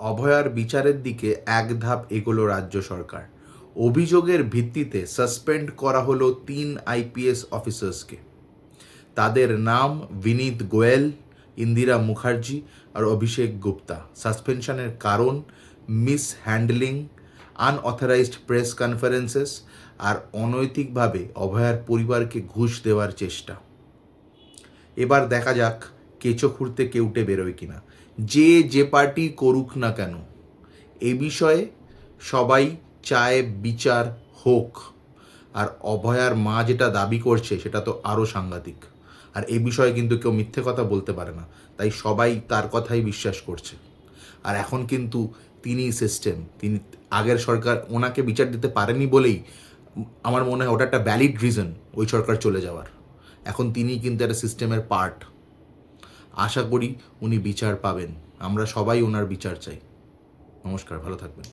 অভয়ার বিচারের দিকে এক ধাপ এগোলো রাজ্য সরকার। অভিযোগের ভিত্তিতে সাসপেন্ড করা হলো 3 আইপিএস অফিসার্সকে। তাদের নাম বিনীত গোয়েল, ইন্দিরা মুখার্জি আর অভিষেক গুপ্তা। সাসপেনশনের কারণ miss handling, unauthorised press conferences আর অনৈতিকভাবে অভয়ার পরিবারকে ঘুষ দেওয়ার চেষ্টা। এবার দেখা যাক কেঁচো খুঁড়তে কেউটে বেরোয় কিনা। যে পার্টি করুক না কেন, এ বিষয়ে সবাই চায় বিচার হোক। আর অভয়ার মা যেটা দাবি করছে সেটা তো আরও সাংঘাতিক। আর এ বিষয়ে কিন্তু কেউ মিথ্যে কথা বলতে পারে না, তাই সবাই তার কথাই বিশ্বাস করছে। আর এখন কিন্তু তিনি সিস্টেম, তিনি আগের সরকার ওনাকে বিচার দিতে পারেনি বলেই আমার মনে হয় ওটা একটা ভ্যালিড রিজন ওই সরকার চলে যাওয়ার। এখন তিনি কিন্তু একটা সিস্টেমের পার্ট। আশা করি উনি বিচার পাবেন। আমরা সবাই ওনার বিচার চাই। নমস্কার, ভালো থাকবেন।